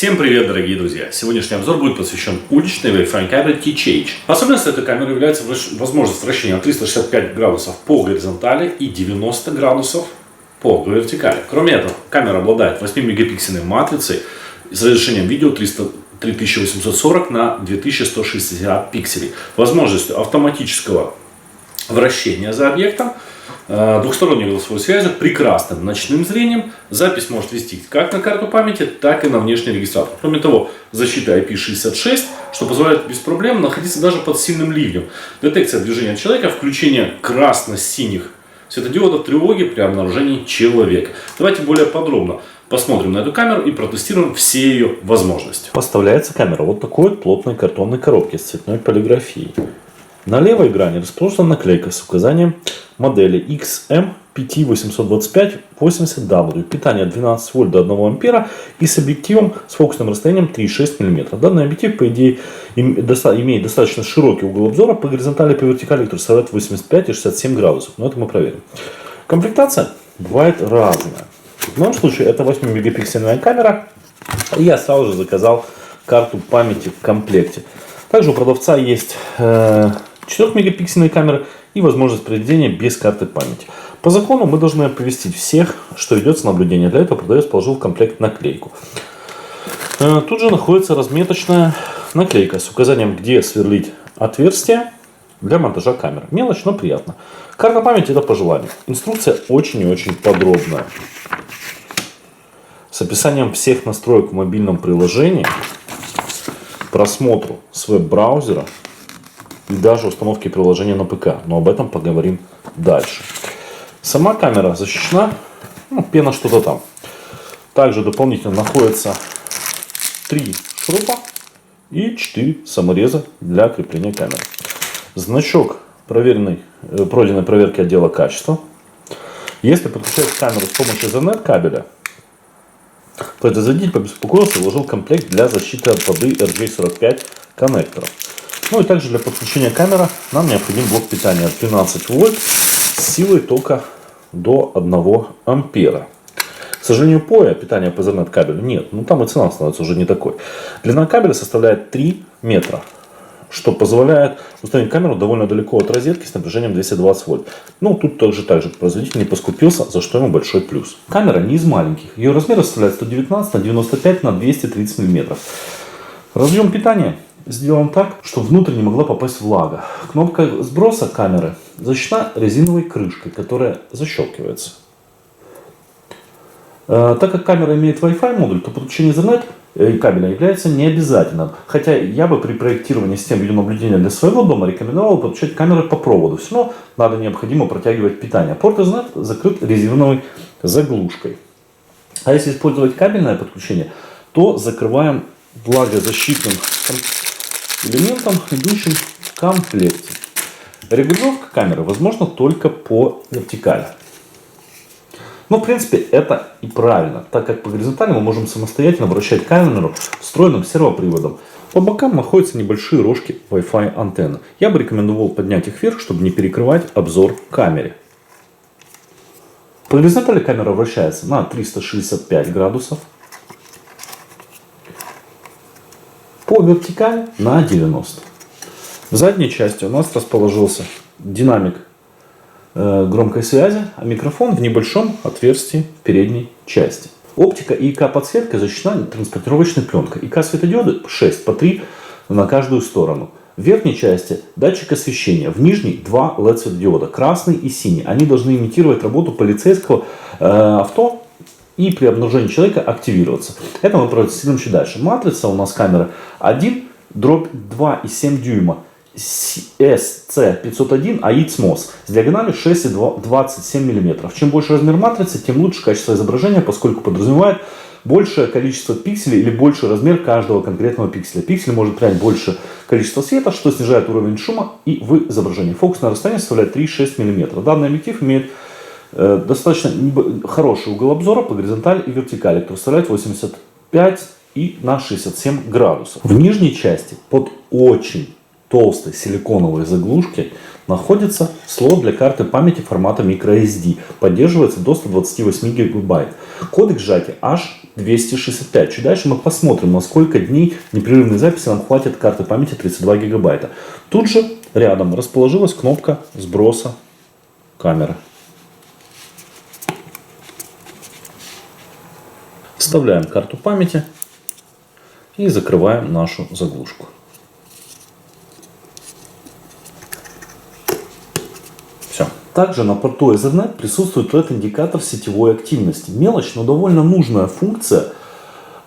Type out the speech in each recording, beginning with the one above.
Всем привет, дорогие друзья! Сегодняшний обзор будет посвящен уличной Wi-Fi камере TCH. Особенностью этой камеры является возможность вращения на 365 градусов по горизонтали и 90 градусов по вертикали. Кроме этого, камера обладает 8-мегапиксельной матрицей с разрешением видео 3840 на 2160 пикселей, возможностью автоматического вращения за объектом, двухсторонней голосовой связью, прекрасным ночным зрением. Запись может вести как на карту памяти, так и на внешний регистратор. Кроме того, защита IP66, что позволяет без проблем находиться даже под сильным ливнем. Детекция движения человека, включение красно-синих светодиодов тревоги при обнаружении человека. Давайте более подробно посмотрим на эту камеру и протестируем все ее возможности. Поставляется камера вот такой вот плотной картонной коробки с цветной полиграфией. На левой грани расположена наклейка с указанием модели XM5T825-80W. Питание 12 вольт до 1 ампера и с объективом с фокусным расстоянием 3,6 мм. Данный объектив, по идее, имеет достаточно широкий угол обзора по горизонтали и по вертикали, который составляет 85 и 67 градусов. Но это мы проверим. Комплектация бывает разная. В моем случае это 8-мегапиксельная камера. И я сразу же заказал карту памяти в комплекте. Также у продавца есть 4-мегапиксельные камеры и возможность проведения без карты памяти. По закону мы должны оповестить всех, что ведется наблюдение. Для этого продавец положил в комплект наклейку. Тут же находится разметочная наклейка с указанием, где сверлить отверстие для монтажа камеры. Мелочь, но приятно. Карта памяти — это по желанию. Инструкция очень и очень подробная. С описанием всех настроек в мобильном приложении, просмотру с веб-браузера и даже установки приложения на ПК. Но об этом поговорим дальше. Сама камера защищена, пена что-то там. Также дополнительно находится 3 шурупа и 4 самореза для крепления камеры. Значок пройденной проверки отдела качества. Если подключать камеру с помощью Ethernet кабеля, то производитель побеспокоился и вложил комплект для защиты от воды RJ45 коннекторов. Ну и также для подключения камеры нам необходим блок питания 12 вольт с силой тока до 1 ампера. К сожалению, питания по Ethernet кабелю нет. Там и цена становится уже не такой. Длина кабеля составляет 3 метра. Что позволяет установить камеру довольно далеко от розетки с напряжением 220 вольт. Тут также производитель не поскупился, за что ему большой плюс. Камера не из маленьких. Ее размер составляет 119 на 95 на 230 мм. Разъем питания сделан так, что внутрь не могла попасть влага. Кнопка сброса камеры защищена резиновой крышкой, которая защелкивается. Так как камера имеет Wi-Fi модуль, то подключение Ethernet кабеля является необязательным. Хотя я бы при проектировании систем видеонаблюдения для своего дома рекомендовал подключать камеры по проводу. Все равно необходимо протягивать питание. Порт Ethernet закрыт резиновой заглушкой. А если использовать кабельное подключение, то закрываем влагозащитным элементом, идущим в комплекте. Регулировка камеры возможна только по вертикали. В принципе, это и правильно, так как по горизонтали мы можем самостоятельно вращать камеру встроенным сервоприводом. По бокам находятся небольшие рожки Wi-Fi антенны. Я бы рекомендовал поднять их вверх, чтобы не перекрывать обзор камере. По горизонтали камера вращается на 365 градусов. По вертикали на 90. В задней части у нас расположился динамик громкой связи, а микрофон в небольшом отверстии в передней части. Оптика и ИК-подсветка защищена транспортировочной пленкой. ИК-светодиоды 6 по 3 на каждую сторону. В верхней части датчик освещения, в нижней 2 LED-светодиода, красный и синий. Они должны имитировать работу полицейского авто и при обнаружении человека активироваться. Это мы протестируем дальше. Матрица у нас камеры 1/2,7 дюйма. SC501 AITS-MOS с диагональю 6,27 мм. Чем больше размер матрицы, тем лучше качество изображения, поскольку подразумевает большее количество пикселей или больший размер каждого конкретного пикселя. Пиксель может принять больше количество света, что снижает уровень шума и в изображении. Фокусное расстояние составляет 3,6 мм. Данный объектив имеет достаточно хороший угол обзора по горизонтали и вертикали, который составляет 85 и на 67 градусов. В нижней части под очень толстой силиконовой заглушки находится слот для карты памяти формата microSD. Поддерживается до 128 ГБ. Кодек сжатия 265. Чуть дальше мы посмотрим, на сколько дней непрерывной записи нам хватит карты памяти 32 гигабайта. Тут же рядом расположилась кнопка сброса камеры. Вставляем карту памяти и закрываем нашу заглушку. Все. Также на порту Ethernet присутствует LED-индикатор сетевой активности. Мелочь, но довольно нужная функция,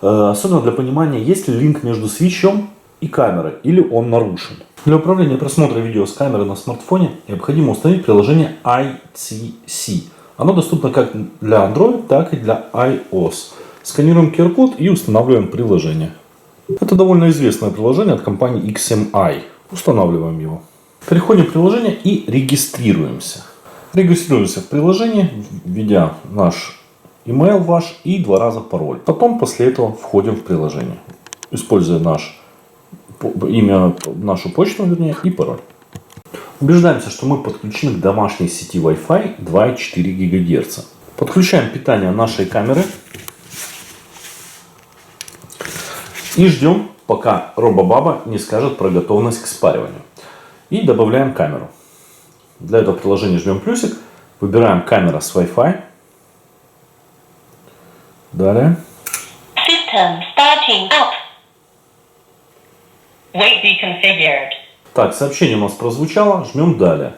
особенно для понимания, есть ли линк между свитчем и камерой, или он нарушен. Для управления просмотром видео с камеры на смартфоне необходимо установить приложение ITC. Оно доступно как для Android, так и для iOS. Сканируем QR-код и устанавливаем приложение. Это довольно известное приложение от компании XMI. Устанавливаем его. Переходим в приложение и регистрируемся. Регистрируемся в приложении, введя наш email ваш и 2 раза пароль. Потом после этого входим в приложение, используя нашу почту, вернее, и пароль. Убеждаемся, что мы подключены к домашней сети Wi-Fi 2,4 ГГц. Подключаем питание нашей камеры. И ждем, пока робобаба не скажет про готовность к спариванию. И добавляем камеру. Для этого приложения жмем плюсик. Выбираем камера с Wi-Fi. Далее. System starting up. Wait be configured. Так, сообщение у нас прозвучало. Жмем далее.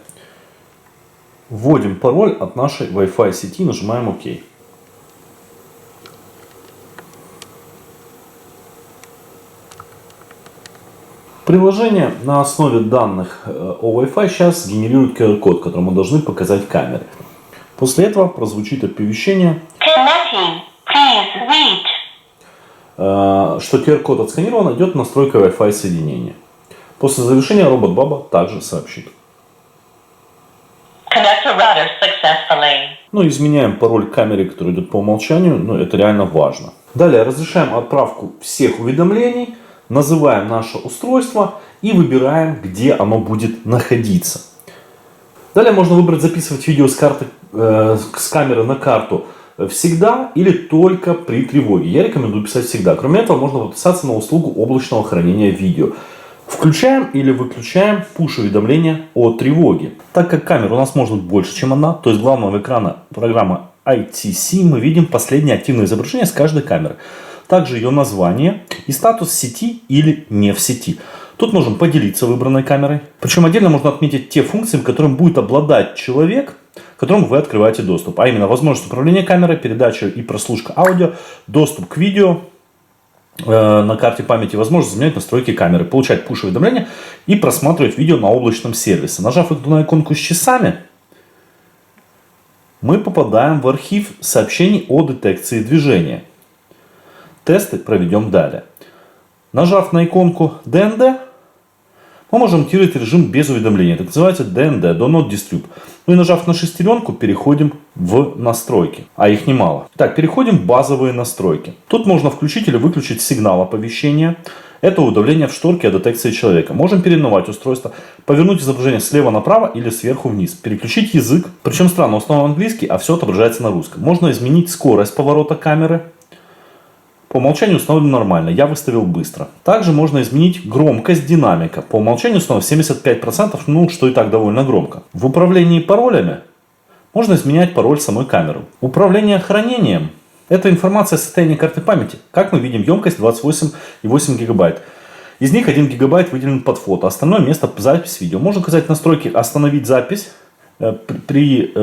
Вводим пароль от нашей Wi-Fi сети. Нажимаем ОК. Приложение на основе данных о Wi-Fi сейчас генерирует QR-код, который мы должны показать камере. После этого прозвучит оповещение, Connecting. Please wait. что QR-код отсканирован, идет настройка Wi-Fi соединения. После завершения робот-баба также сообщит. Connect to router successfully. Ну, изменяем пароль камере, который идет по умолчанию, но это реально важно. Далее разрешаем отправку всех уведомлений. Называем наше устройство и выбираем, где оно будет находиться. Далее можно выбрать записывать видео с камеры на карту всегда или только при тревоге. Я рекомендую писать всегда. Кроме этого, можно подписаться на услугу облачного хранения видео. Включаем или выключаем пуш-уведомления о тревоге. Так как камер у нас может быть больше, чем одна, то из главного экрана программы ITC мы видим последнее активное изображение с каждой камеры. Также ее название и статус в сети или не в сети. Тут можем поделиться выбранной камерой. Причем отдельно можно отметить те функции, которым будет обладать человек, которому вы открываете доступ. А именно возможность управления камерой, передача и прослушка аудио, доступ к видео на карте памяти, возможность изменять настройки камеры, получать пуш-уведомления и просматривать видео на облачном сервисе. Нажав на иконку с часами, мы попадаем в архив сообщений о детекции движения. Тесты проведем далее. Нажав на иконку DND, мы можем активировать режим без уведомления. Это называется DND, Do Not Disturb. Ну и нажав на шестеренку, переходим в настройки. А их немало. Так, переходим в базовые настройки. Тут можно включить или выключить сигнал оповещения. Это уведомление в шторке о детекции человека. Можем переименовать устройство, повернуть изображение слева направо или сверху вниз. Переключить язык. Причем странно, в основном английский, а все отображается на русском. Можно изменить скорость поворота камеры. По умолчанию установлено нормально, я выставил быстро. Также можно изменить громкость динамика. По умолчанию установлено 75%, ну что и так довольно громко. В управлении паролями можно изменять пароль самой камеры. Управление хранением – это информация о состоянии карты памяти. Как мы видим, емкость 28,8 гигабайт. Из них 1 гигабайт выделен под фото, остальное место запись видео. Можно указать в настройке «Остановить запись» при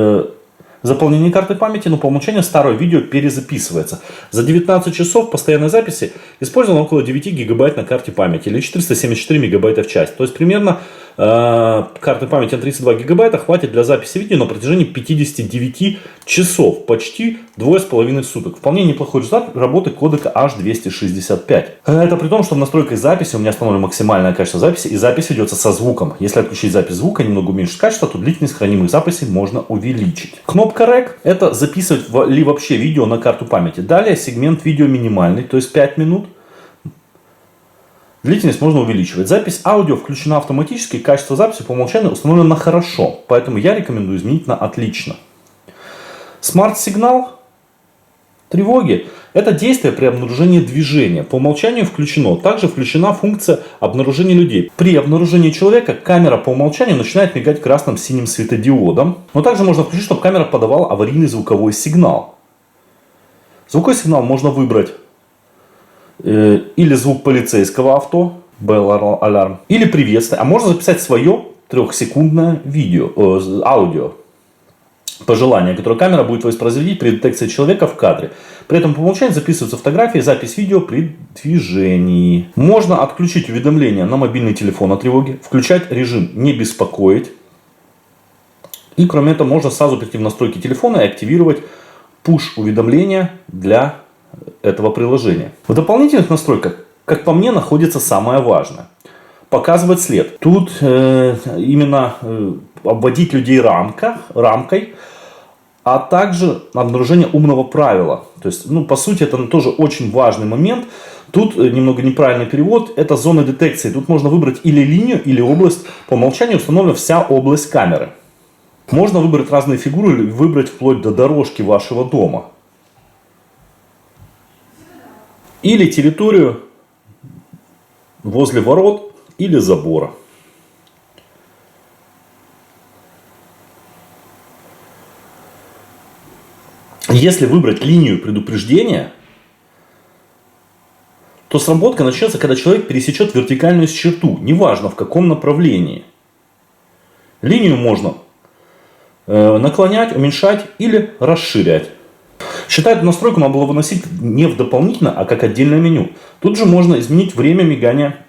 заполнение карты памяти, но по умолчанию старое видео перезаписывается. За 19 часов постоянной записи использовано около 9 гигабайт на карте памяти или 474 мегабайта в час. То есть примерно карты памяти на 32 гигабайта хватит для записи видео на протяжении 59 часов, почти 2,5 суток. Вполне неплохой результат работы кодека H265. Это при том, что в настройках записи у меня установлено максимальное качество записи, и запись ведется со звуком. Если отключить запись звука, немного уменьшить качество, то длительность хранимых записей можно увеличить. Кнопка REC – это записывать ли вообще видео на карту памяти. Далее сегмент видео минимальный, то есть 5 минут. Длительность можно увеличивать. Запись аудио включена автоматически, качество записи по умолчанию установлено на хорошо, поэтому я рекомендую изменить на отлично. Смарт-сигнал тревоги – это действие при обнаружении движения. По умолчанию включено. Также включена функция обнаружения людей. При обнаружении человека камера по умолчанию начинает мигать красным синим светодиодом. Но также можно включить, чтобы камера подавала аварийный звуковой сигнал. Звуковой сигнал можно выбрать или звук полицейского авто, bell alarm, или приветствие. А можно записать свое 3-секундное аудио. Пожелание, которое камера будет воспроизводить при детекции человека в кадре. При этом по умолчанию записываются фотографии и запись видео при движении. Можно отключить уведомления на мобильный телефон о тревоге, включать режим «Не беспокоить». И кроме этого можно сразу перейти в настройки телефона и активировать push-уведомления для этого приложения. В дополнительных настройках, как по мне, находится самое важное. Показывать след. Тут именно обводить людей рамкой, а также обнаружение умного правила. То есть, по сути, это тоже очень важный момент. Тут немного неправильный перевод. Это зона детекции. Тут можно выбрать или линию, или область. По умолчанию установлена вся область камеры. Можно выбрать разные фигуры, или выбрать вплоть до дорожки вашего дома. Или территорию возле ворот или забора. Если выбрать линию предупреждения, то сработка начнется, когда человек пересечет вертикальную черту, неважно в каком направлении. Линию можно наклонять, уменьшать или расширять. Считаю, эту настройку надо было выносить не в дополнительно, а как отдельное меню. Тут же можно изменить время мигания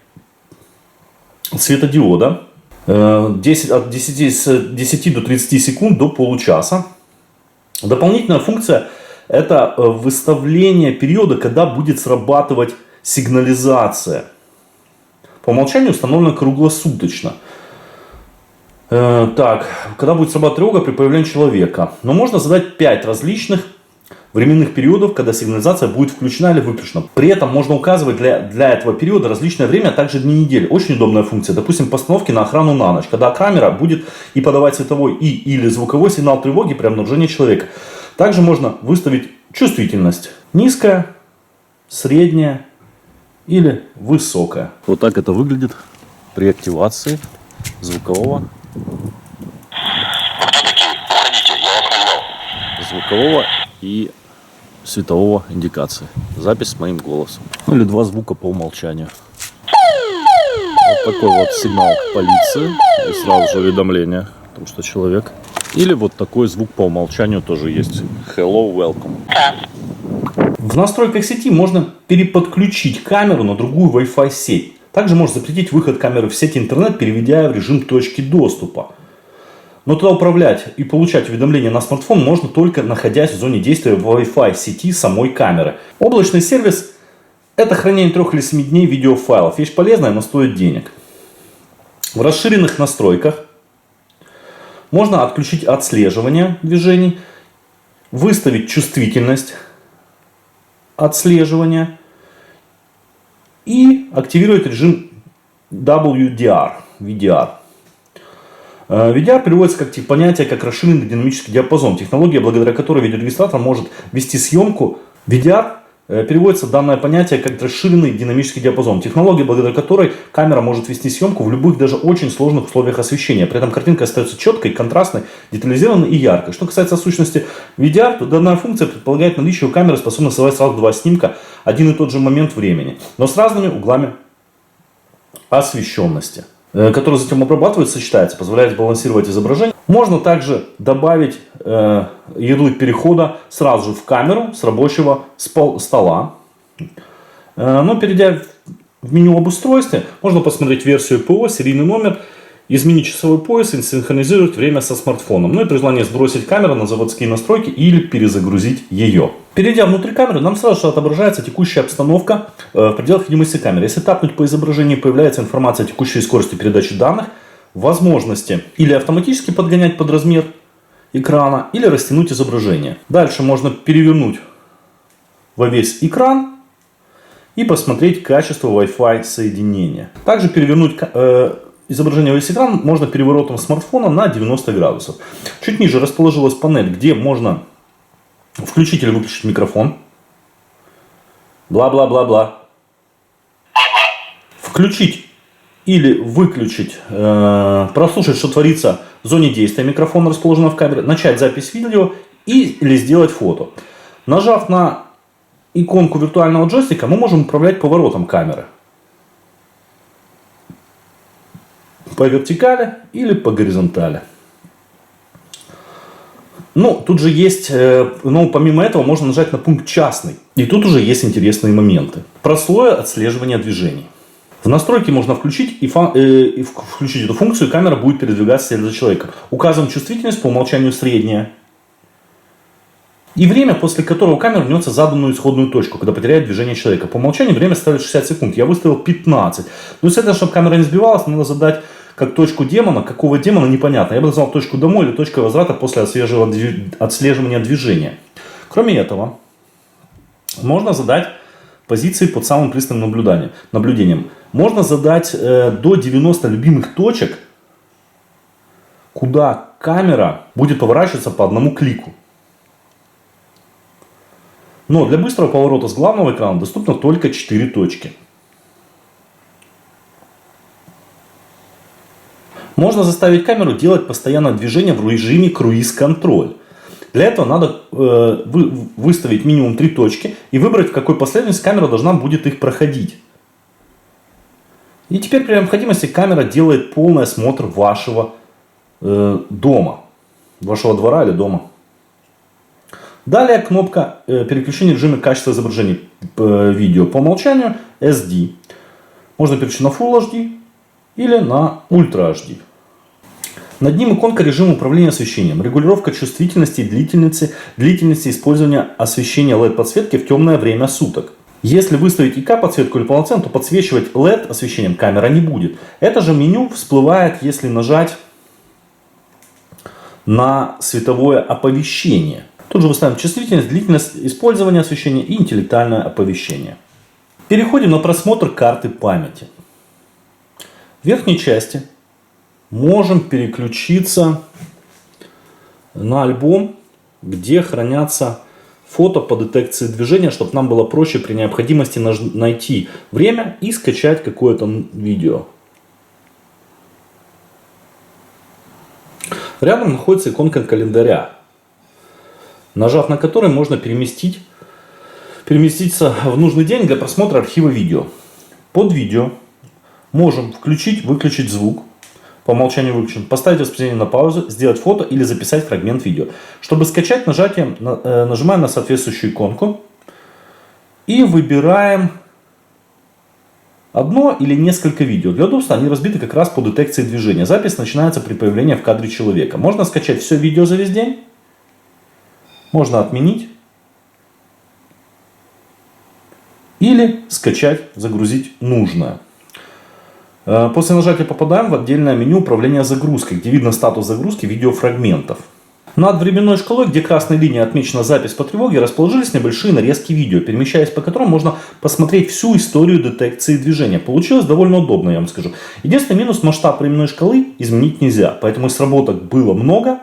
светодиода от 10 до 30 секунд до получаса. Дополнительная функция – это выставление периода, когда будет срабатывать сигнализация. По умолчанию установлено круглосуточно. Когда будет срабатывать тревога при появлении человека. Но можно задать 5 различных временных периодов, когда сигнализация будет включена или выключена. При этом можно указывать для этого периода различное время, а также дни недели. Очень удобная функция. Допустим, постановки на охрану на ночь, когда камера будет и подавать световой или звуковой сигнал тревоги при обнаружении человека. Также можно выставить чувствительность. Низкая, средняя или высокая. Вот так это выглядит при активации звукового. Кто такие? Уходите, я вас назвал. Звукового и светового индикации. Запись с моим голосом. Или 2 звука по умолчанию. Вот такой вот сигнал к полиции. И сразу же уведомление о том, что человек. Или вот такой звук по умолчанию тоже есть. Hello, welcome. В настройках сети можно переподключить камеру на другую Wi-Fi сеть. Также можно запретить выход камеры в сеть интернет, переведя в режим точки доступа. Но тогда управлять и получать уведомления на смартфон можно только находясь в зоне действия Wi-Fi сети самой камеры. Облачный сервис – это хранение 3 или 7 дней видеофайлов. Вещь полезная, но стоит денег. В расширенных настройках можно отключить отслеживание движений, выставить чувствительность отслеживания и активировать режим WDR. VDR переводится как понятие как расширенный динамический диапазон. Технология, благодаря которой видеорегистратор может вести съемку. VDR переводится данное понятие как расширенный динамический диапазон. Технология, благодаря которой камера может вести съемку в любых, даже очень сложных условиях освещения. При этом картинка остается четкой, контрастной, детализированной и яркой. Что касается сущности VDR, то данная функция предполагает наличие у камеры, способной создавать сразу 2 снимка в один и тот же момент времени, но с разными углами освещенности, который затем обрабатывается, сочетается, позволяет сбалансировать изображение. Можно также добавить ярлык перехода сразу же в камеру с рабочего стола. Но перейдя в меню об устройстве, можно посмотреть версию ПО, серийный номер, изменить часовой пояс и синхронизировать время со смартфоном. Ну и при желании сбросить камеру на заводские настройки или перезагрузить ее. Перейдя внутрь камеры, нам сразу же отображается текущая обстановка в пределах видимости камеры. Если тапнуть по изображению, появляется информация о текущей скорости передачи данных, возможности или автоматически подгонять под размер экрана, или растянуть изображение. Дальше можно перевернуть во весь экран и посмотреть качество Wi-Fi соединения. Также перевернуть изображение во весь экран можно переворотом смартфона на 90 градусов. Чуть ниже расположилась панель, где можно включить или выключить микрофон. Бла-бла-бла-бла. Включить или выключить, прослушать, что творится в зоне действия микрофона, расположенного в камере, начать запись видео или сделать фото. Нажав на иконку виртуального джойстика, мы можем управлять поворотом камеры. По вертикали или по горизонтали. Ну, тут же есть, помимо этого можно нажать на пункт «Частный». И тут уже есть интересные моменты. Прослойное отслеживание движений. В настройке можно включить включить эту функцию, и камера будет передвигаться вслед за человеком. Указываем чувствительность, по умолчанию средняя. И время, после которого камера вернется в заданную исходную точку, когда потеряет движение человека. По умолчанию время ставит 60 секунд. Я выставил 15. Но если чтобы камера не сбивалась, надо задать как точку демона. Какого демона, непонятно. Я бы назвал точку домой или точку возврата после отслеживания движения. Кроме этого, можно задать позиции под самым пристальным наблюдением. Можно задать до 90 любимых точек, куда камера будет поворачиваться по одному клику. Но для быстрого поворота с главного экрана доступно только 4 точки. Можно заставить камеру делать постоянное движение в режиме круиз-контроль. Для этого надо выставить минимум 3 точки и выбрать, в какой последовательности камера должна будет их проходить. И теперь при необходимости камера делает полный осмотр вашего дома, вашего двора или дома. Далее кнопка переключения режима качества изображения видео по умолчанию SD. Можно переключить на Full HD или на Ultra HD. Над ним иконка режима управления освещением. Регулировка чувствительности и длительности использования освещения LED подсветки в темное время суток. Если выставить ИК подсветку или полноценно, то подсвечивать LED освещением камера не будет. Это же меню всплывает, если нажать на световое оповещение. Тут же выставим чувствительность, длительность использования освещения и интеллектуальное оповещение. Переходим на просмотр карты памяти. В верхней части можем переключиться на альбом, где хранятся фото по детекции движения, чтобы нам было проще при необходимости найти время и скачать какое-то видео. Рядом находится иконка календаря, нажав на который можно переместиться в нужный день для просмотра архива видео. Под видео можем включить-выключить звук, по умолчанию выключен, поставить воспроизведение на паузу, сделать фото или записать фрагмент видео. Чтобы скачать, нажимаем на соответствующую иконку и выбираем одно или несколько видео. Для удобства они разбиты как раз по детекции движения. Запись начинается при появлении в кадре человека. Можно скачать все видео за весь день. Можно отменить. Или скачать, загрузить нужное. После нажатия попадаем в отдельное меню управления загрузкой, где видно статус загрузки видеофрагментов. Над временной шкалой, где красной линией отмечена запись по тревоге, расположились небольшие нарезки видео, перемещаясь по которым можно посмотреть всю историю детекции движения. Получилось довольно удобно, я вам скажу. Единственный минус — масштаб временной шкалы изменить нельзя. Поэтому если сработок было много,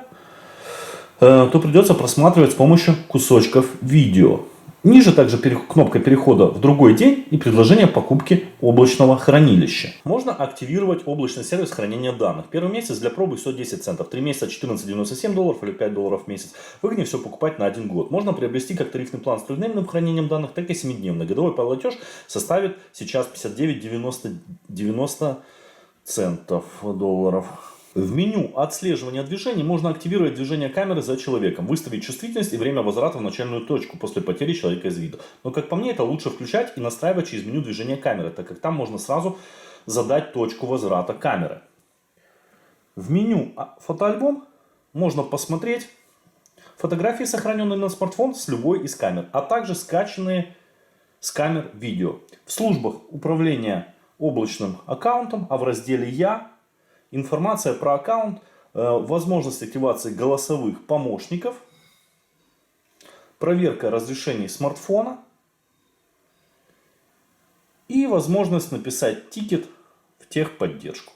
то придется просматривать с помощью кусочков видео. Ниже также кнопка перехода в другой день и предложение покупки облачного хранилища. Можно активировать облачный сервис хранения данных. Первый месяц для пробы 110 центов, 3 месяца $14.97 или $5 в месяц. Выгоднее все покупать на 1 год. Можно приобрести как тарифный план с 3-дневным хранением данных, так и 7-дневный. Годовой платеж составит сейчас $59,90 долларов. В меню отслеживания движений можно активировать движение камеры за человеком, выставить чувствительность и время возврата в начальную точку после потери человека из виду. Но, как по мне, это лучше включать и настраивать через меню движения камеры, так как там можно сразу задать точку возврата камеры. В меню фотоальбом можно посмотреть фотографии, сохраненные на смартфон с любой из камер, а также скачанные с камер видео. В службах управления облачным аккаунтом, а в разделе «Я» информация про аккаунт, возможность активации голосовых помощников, проверка разрешений смартфона и возможность написать тикет в техподдержку.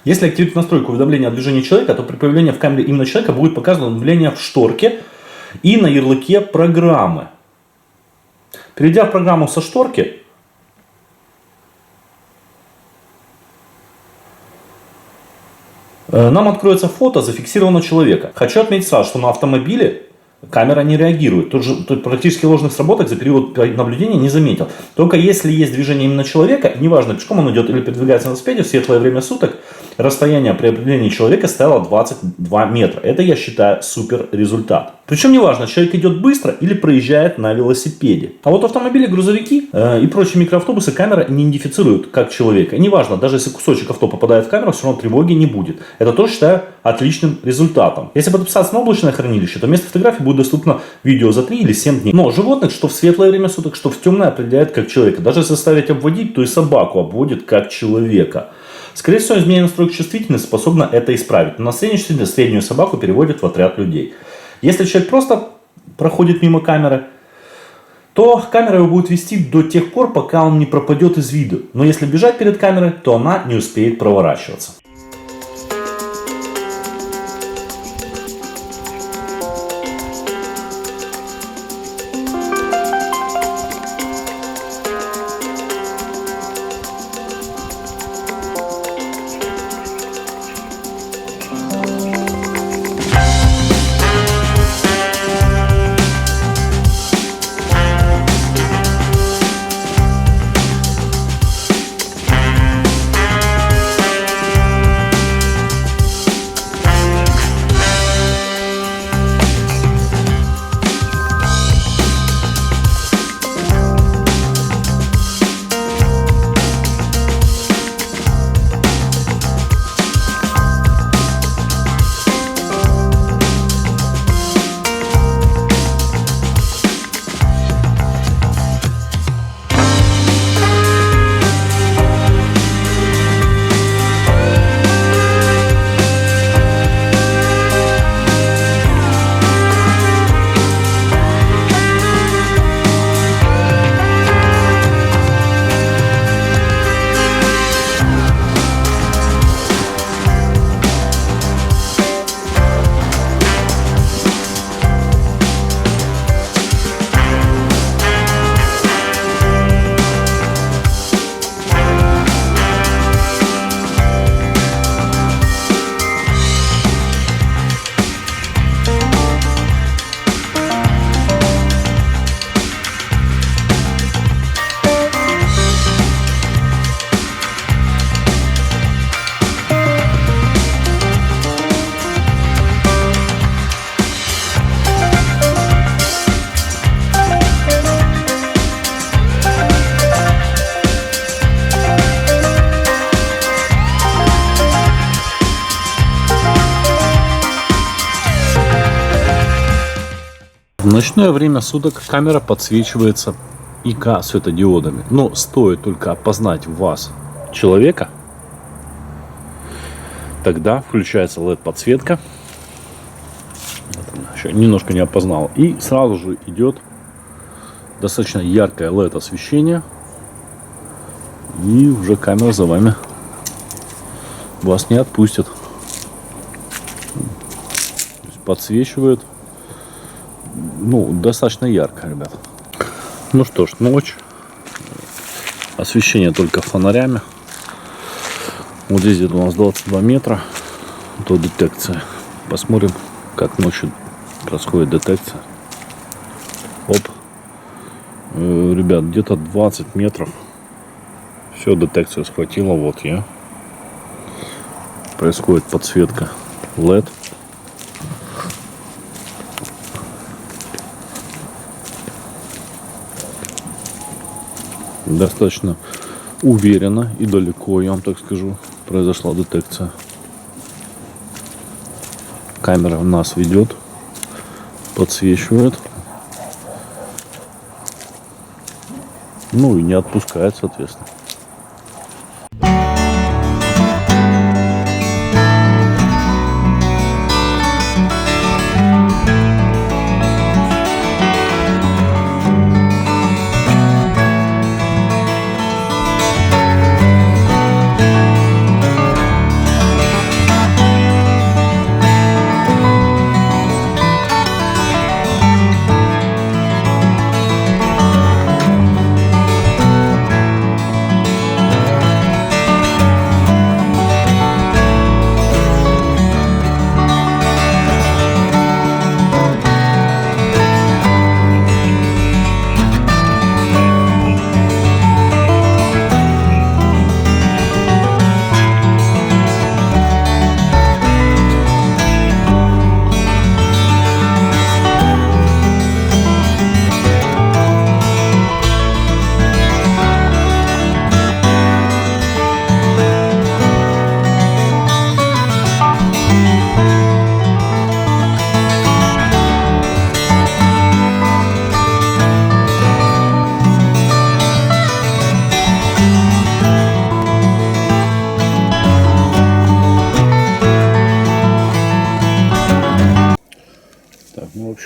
Если активировать настройку уведомления о движении человека, то при появлении в камере именно человека будет показано уведомление в шторке и на ярлыке программы. Перейдя в программу со шторки, нам откроется фото зафиксированного человека. Хочу отметить сразу, что на автомобиле камера не реагирует. Тут практически ложных сработок за период наблюдения не заметил. Только если есть движение именно человека, неважно, пешком он идет или передвигается на велосипеде, в светлое время суток расстояние при определении человека составило 22 метра. Это, я считаю, супер результат. Причем неважно, человек идет быстро или проезжает на велосипеде. А вот автомобили, грузовики и прочие микроавтобусы камера не идентифицируют как человека. И неважно, даже если кусочек авто попадает в камеру, все равно тревоги не будет. Это тоже считаю отличным результатом. Если подписаться на облачное хранилище, то вместо фотографий будет доступно видео за 3 или 7 дней. Но животных, что в светлое время суток, что в темное, определяет как человека. Даже если заставить обводить, то и собаку обводит как человека. Скорее всего, изменение настройки чувствительности способно это исправить. Но на среднюю собаку переводят в отряд людей. Если человек просто проходит мимо камеры, то камера его будет вести до тех пор, пока он не пропадет из виду. Но если бежать перед камерой, то она не успеет проворачиваться. В ночное время суток камера подсвечивается ИК светодиодами. Но стоит только опознать в вас человека, тогда включается LED-подсветка. Еще немножко не опознал. И сразу же идет достаточно яркое LED-освещение. И уже камера за вами вас не отпустит. Подсвечивает. Ну, достаточно ярко, ребят. Ну что ж, ночь. Освещение только фонарями. Вот здесь где-то у нас 22 метра до детекции. Посмотрим, как ночью происходит детекция. Оп. Ребят, где-то 20 метров. Все, детекцию схватила. Вот я. Происходит подсветка LED. Достаточно уверенно и далеко, я вам так скажу, произошла детекция. Камера нас ведет, подсвечивает. Ну и не отпускает, соответственно.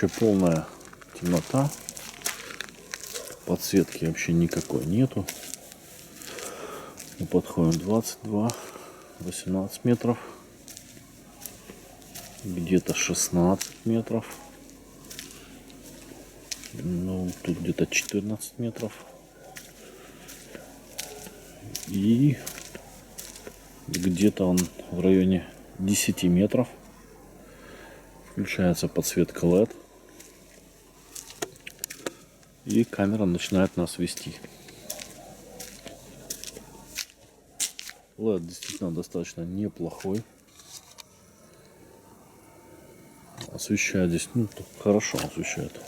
вообще полная темнота. Подсветки вообще никакой нету. Мы подходим 22, 18 метров. Где-то 16 метров. Ну, тут где-то 14 метров. И где-то он в районе 10 метров. Включается подсветка LED. И камера начинает нас вести. LED действительно достаточно неплохой. Освещает здесь, ну, хорошо освещает.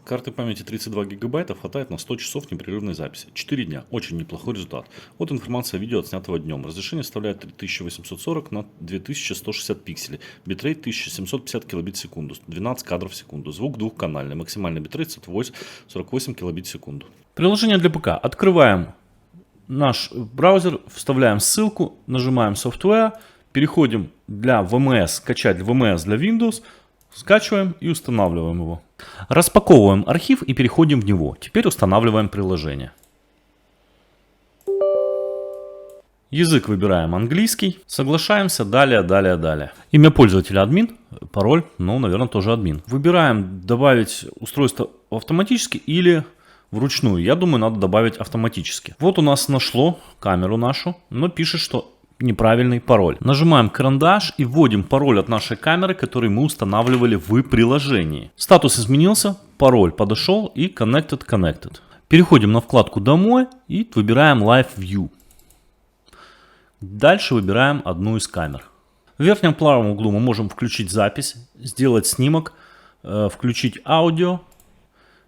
Карты памяти 32 гигабайта хватает на 100 часов непрерывной записи. 4 дня. Очень неплохой результат. Вот информация о видео, отснятого днем. Разрешение составляет 3840 на 2160 пикселей. Битрейт 1750 килобит в секунду. 12 кадров в секунду. Звук двухканальный. Максимальный битрейт 48 килобит в секунду. Приложение для ПК. Открываем наш браузер, вставляем ссылку, нажимаем Software, переходим для VMS, скачать VMS для Windows, скачиваем и устанавливаем его. Распаковываем архив и переходим в него. Теперь устанавливаем приложение. Язык выбираем английский. Соглашаемся. Далее. Имя пользователя админ. Пароль, наверное, тоже админ. Выбираем добавить устройство автоматически или вручную. Я думаю, надо добавить автоматически. Вот у нас нашло камеру нашу, но пишет, что неправильный пароль. Нажимаем карандаш и вводим пароль от нашей камеры, который мы устанавливали в приложении. Статус изменился, пароль подошел и Connected. Переходим на вкладку «Домой» и выбираем Live View. Дальше выбираем одну из камер. В верхнем правом углу мы можем включить запись, сделать снимок, включить аудио,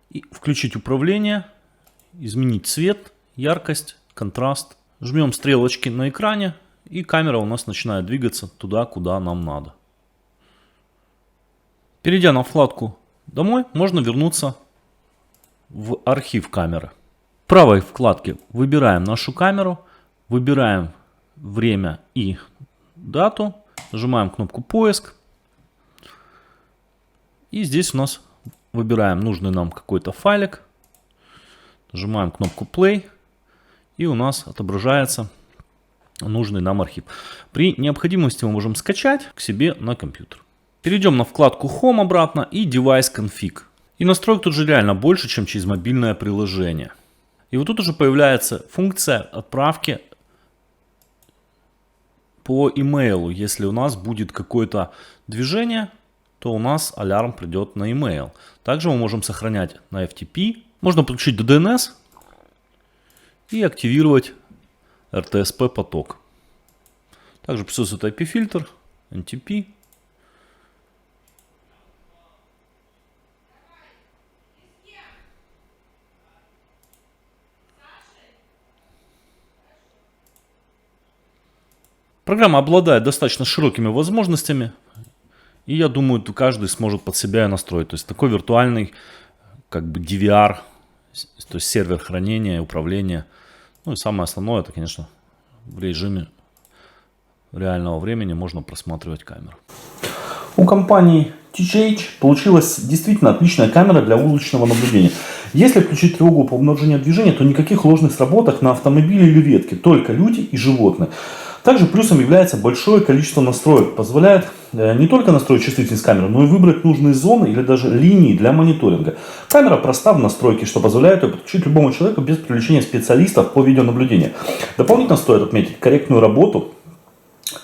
и включить управление, изменить цвет, яркость, контраст. Жмем стрелочки на экране, и камера у нас начинает двигаться туда, куда нам надо. Перейдя на вкладку «Домой», можно вернуться в архив камеры. В правой вкладке выбираем нашу камеру, выбираем время и дату, нажимаем кнопку «Поиск». И здесь у нас выбираем нужный нам какой-то файлик, нажимаем кнопку «Play», и у нас отображается нужный нам архив. При необходимости мы можем скачать к себе на компьютер. Перейдем на вкладку Home обратно и Device Config. И настроек тут же реально больше, чем через мобильное приложение. И вот тут уже появляется функция отправки по имейлу. Если у нас будет какое-то движение, то у нас алярм придет на email. Также мы можем сохранять на FTP. Можно подключить DNS и активировать RTSP поток. Также присутствует IP-фильтр, NTP. Программа обладает достаточно широкими возможностями. И я думаю, каждый сможет под себя ее настроить. То есть такой виртуальный как бы DVR, то есть сервер хранения и управления. Ну и самое основное, это, конечно, в режиме реального времени можно просматривать камеру. У компании THH получилась действительно отличная камера для уличного наблюдения. Если включить тревогу по умножению движения, то никаких ложных сработок на автомобиле или ветке, только люди и животные. Также плюсом является большое количество настроек. Позволяет не только настроить чувствительность камеры, но и выбрать нужные зоны или даже линии для мониторинга. Камера проста в настройке, что позволяет ее подключить любому человеку без привлечения специалистов по видеонаблюдению. Дополнительно стоит отметить корректную работу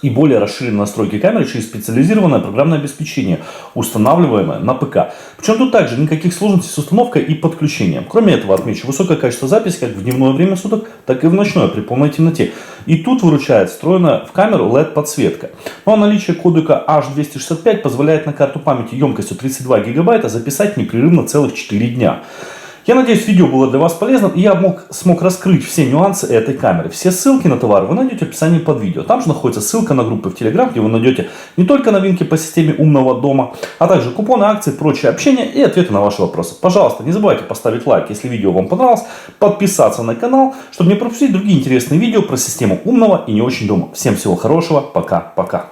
и более расширенные настройки камеры через специализированное программное обеспечение, устанавливаемое на ПК. Причем тут также никаких сложностей с установкой и подключением. Кроме этого, отмечу высокое качество записи как в дневное время суток, так и в ночное при полной темноте. И тут выручает встроенная в камеру LED подсветка. Ну а наличие кодека H265 позволяет на карту памяти емкостью 32 гигабайта записать непрерывно целых 4 дня. Я надеюсь, видео было для вас полезным, и я смог раскрыть все нюансы этой камеры. Все ссылки на товар вы найдете в описании под видео. Там же находится ссылка на группы в Telegram, где вы найдете не только новинки по системе умного дома, а также купоны, акции, прочее общение и ответы на ваши вопросы. Пожалуйста, не забывайте поставить лайк, если видео вам понравилось, подписаться на канал, чтобы не пропустить другие интересные видео про систему умного и не очень дома. Всем всего хорошего, пока-пока.